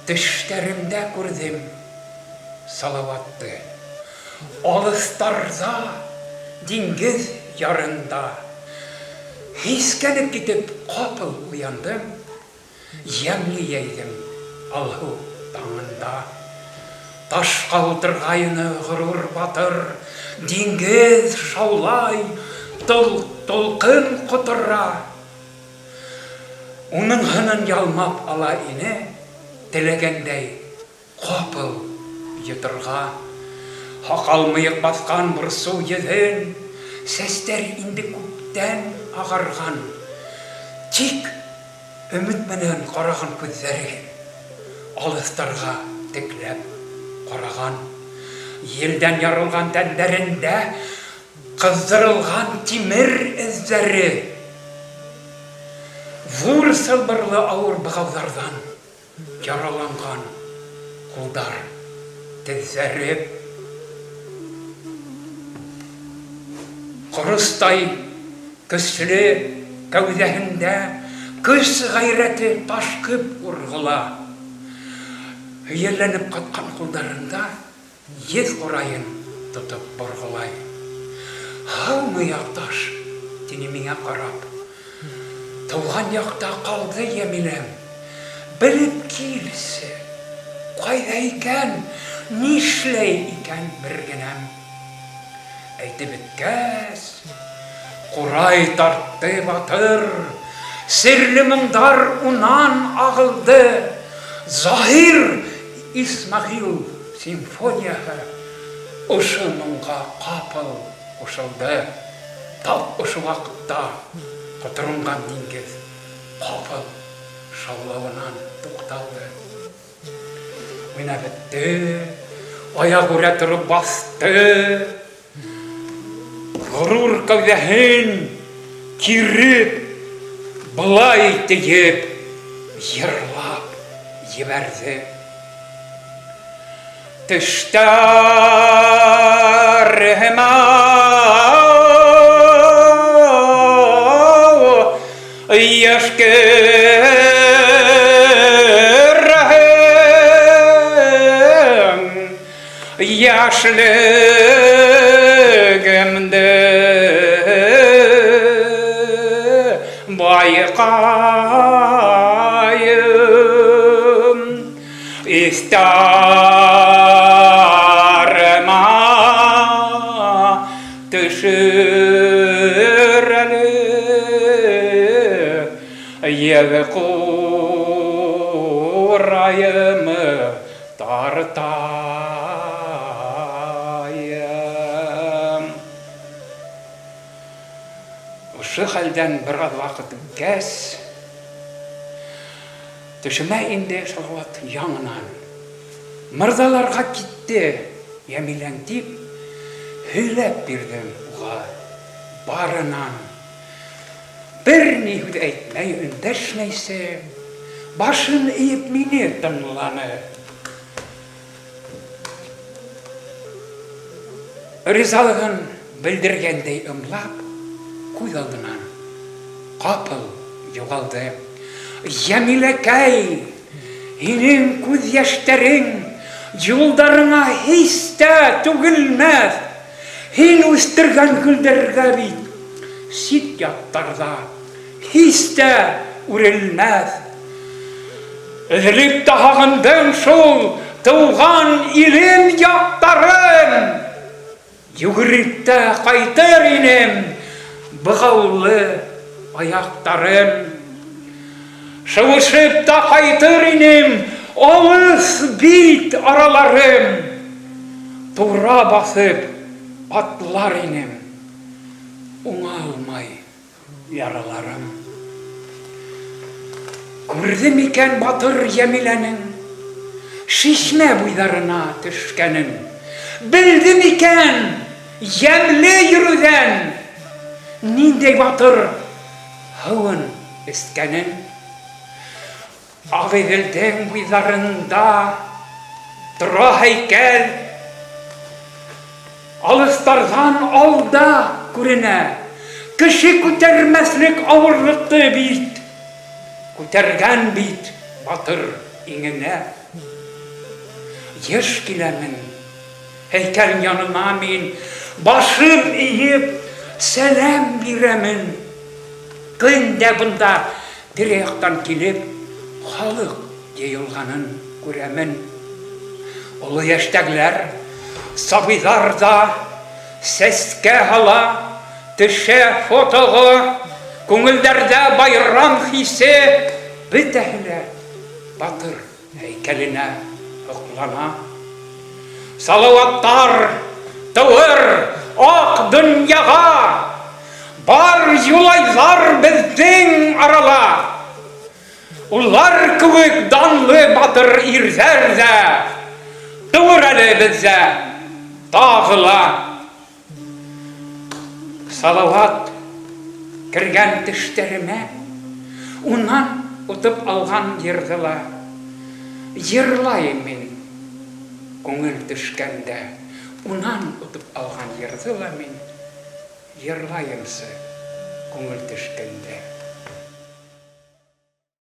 Düşlerimde gördüm salavatты. Alыстарда, dengiz yarında. Hiskenip gidip kapıl uyandım. Yemli yeydim Alhu dağında. Taş kaldırgayını gurur batır. Dengiz şaulay, dolkın kuturra. Onun hının yalmap ala ine, dilegендей kapıl yıtırga. Hakalmayık baskan bir su yedin, sesler indi көптен ağargan. Tik ümit menen qaragан көзләре alыстарga tiklep qaragan. Елден ярылган тәннәрендә кыздырылган тимер эзләре. Вур сылбырлы авыр быгылдардан яраланган кулдар тезләре. Құрыстай көсле кәүдәһендә көс гайрәте ташкып ургыла. Өйәлләнеп каткан кулдарында ез курайын тотып боргылай. Һаумы якташ, тине миңа карап. Туган якта калды Ямиләм. Белеп килсе, кайда икән, нишләй икән бер генәм. Әйтеп беткәс, курай тартты батыр, серле моңдар унан агылды. Заһир Исмәгыйль симфонияһы ошо моңга капыл кушылды. Тап ошо вакытта котырынган диңгез капыл шаулауынан тукталды. Уйнап бетте, аяк үрә торып басты. Ғұрур кәүдәһен киреп, былай тегеп, йырлап ебәрде. Төштәрема яшкәрәһем яшьлегемдә байкайым истарыма төшер әле егі курайымы тартайым. Ошо хәлдән бер аз вакыт үткәч, төшемә инде Салават яңынан. Мырзаларга китте Ямиләң дип һөйләп бирдем уга барынан. Бер ни һүз әйтмәй, өндәшмәйсе, башын иеп мине тыңланы. Ризалыгын белдергәндәй ымлап, күз алдынан капыл югалды. Ямиләкәй, һинең күз яшьләрең юлдарыңа һич тә түгелмәс. Һин үстергән гөлләргә бит сит яттарда һич тә үрелмәс. Өзелеп тә һагындым шул туган илем яктарын. Йөгереп тә кайтыр инем быгаулы аяктарын. Шыгышып та кайтыр инем алыс бит араларым. Тура басып атлар инем уңалмай яраларым. Күрдем икән батыр Ямиләнең шишмә буйларына төшкәнен. Белдем икән ямле йөрүдән ниндәй батыр һавын эскәнен. Ağıvelden buylарында тұра heykел, alıstardan alda күренә. Кеше күтәрмәслек авырлыкты бит, күтәргән бит батыр иңенә. Еш киләмен, heykел янына мин, башым иеп, сәлам бирәмен. Көндә бында тирәяктан килеп, халык җыелганын күрәмен. Олы яшьтәгеләр, сабыйлар да сәскә һала, төшә фотога, күңелләрдә байрам хисе, бөтәһе батыр һәйкәленә һоклана. Салаваттар тыуыр ак дөньяга, бар юлайлар безнең арала. Улар кебек данлы батыр ирләр дә тыуыр әле бездә тагыла. Салават кергән тештәремә, уннан утып алган йырдыла. Йырлайым мин күңел төшкәндә, уннан утып алган йырдыла мин. Йырлайымсы күңел төшкәндә.